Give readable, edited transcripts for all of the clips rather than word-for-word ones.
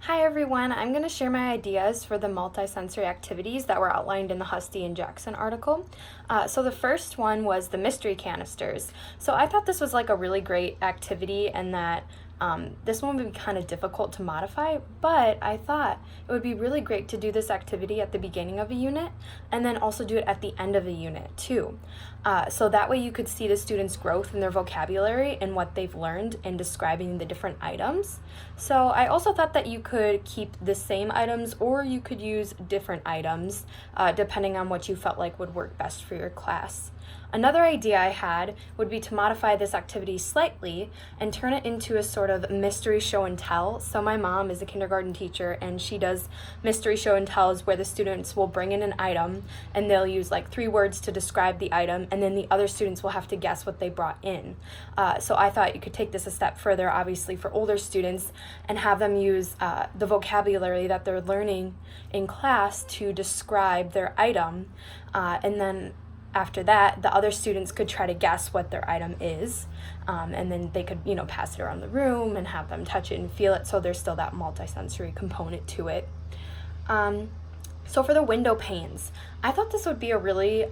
Hi everyone, I'm going to share my ideas for the multisensory activities that were outlined in the Husty and Jackson article. So the first one was the mystery canisters. So I thought this was like a really great activity and that this one would be kind of difficult to modify, but I thought it would be really great to do this activity at the beginning of a unit and then also do it at the end of a unit too. So that way you could see the students' growth in their vocabulary and what they've learned in describing the different items. So I also thought that you could keep the same items or you could use different items depending on what you felt like would work best for your class. Another idea I had would be to modify this activity slightly and turn it into a sort of mystery show and tell. So my mom is a kindergarten teacher and she does mystery show and tells where the students will bring in an item and they'll use like 3 words to describe the item and then the other students will have to guess what they brought in. So I thought you could take this a step further, obviously for older students, and have them use the vocabulary that they're learning in class to describe their item, and then after that, the other students could try to guess what their item is, and then they could, pass it around the room and have them touch it and feel it, so there's still that multisensory component to it. So for the window panes, I thought this would be a really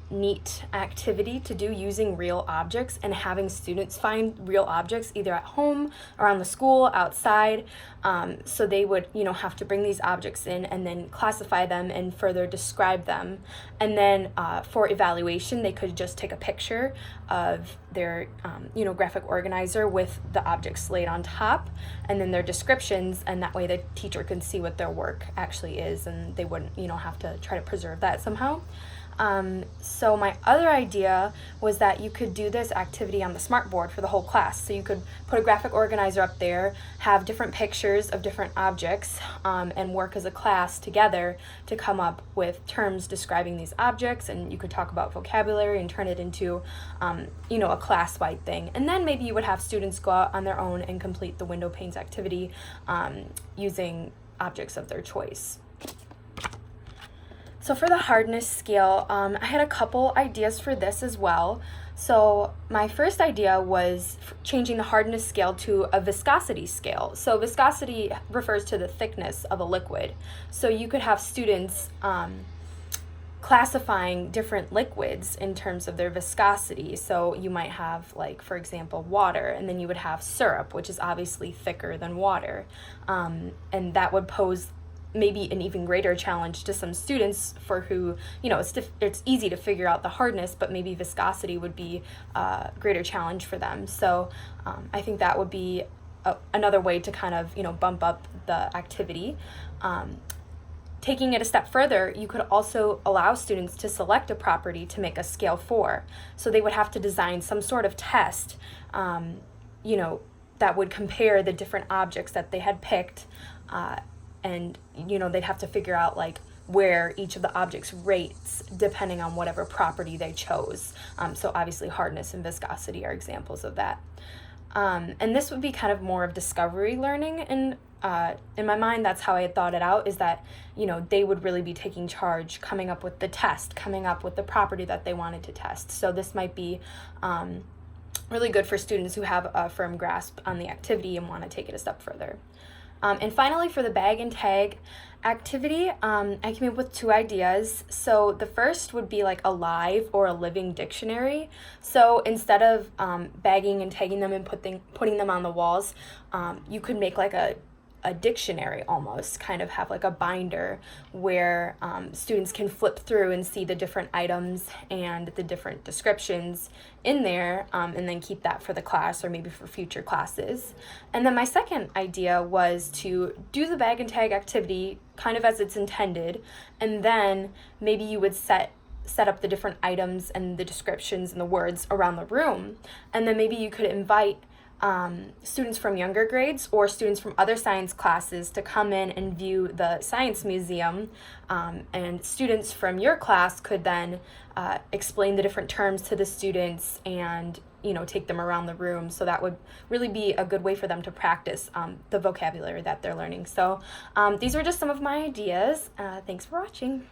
neat activity to do using real objects and having students find real objects either at home, around the school, outside. So they would, have to bring these objects in and then classify them and further describe them. And then for evaluation, they could just take a picture of their, graphic organizer with the objects laid on top and then their descriptions, and that way the teacher can see what their work actually is and they wouldn't, have to try to preserve that somehow. So my other idea was that you could do this activity on the smartboard for the whole class. So you could put a graphic organizer up there, have different pictures of different objects, and work as a class together to come up with terms describing these objects, and you could talk about vocabulary and turn it into, a class-wide thing. And then maybe you would have students go out on their own and complete the window panes activity using objects of their choice. So for the hardness scale, I had a couple ideas for this as well. So my first idea was changing the hardness scale to a viscosity scale. So viscosity refers to the thickness of a liquid. So you could have students classifying different liquids in terms of their viscosity. So you might have, like, for example, water, and then you would have syrup, which is obviously thicker than water. And that would pose maybe an even greater challenge to some students for who, it's easy to figure out the hardness, but maybe viscosity would be a greater challenge for them. So I think that would be another way to kind of, bump up the activity. Taking it a step further, you could also allow students to select a property to make a scale for. So they would have to design some sort of test, that would compare the different objects that they had picked, and they'd have to figure out like where each of the objects rates depending on whatever property they chose. So obviously hardness and viscosity are examples of that. And this would be kind of more of discovery learning, and in my mind that's how I had thought it out, is that they would really be taking charge, coming up with the test, coming up with the property that they wanted to test. So this might be really good for students who have a firm grasp on the activity and want to take it a step further. And finally, for the bag and tag activity, I came up with 2 ideas. So the first would be like a live or a living dictionary. So instead of bagging and tagging them and putting them on the walls, you could make like a dictionary almost, kind of have like a binder where students can flip through and see the different items and the different descriptions in there, and then keep that for the class or maybe for future classes. And then my second idea was to do the bag and tag activity kind of as it's intended, and then maybe you would set up the different items and the descriptions and the words around the room, and then maybe you could invite students from younger grades or students from other science classes to come in and view the science museum, and students from your class could then explain the different terms to the students and take them around the room. So that would really be a good way for them to practice the vocabulary that they're learning. So these were just some of my ideas. Thanks for watching.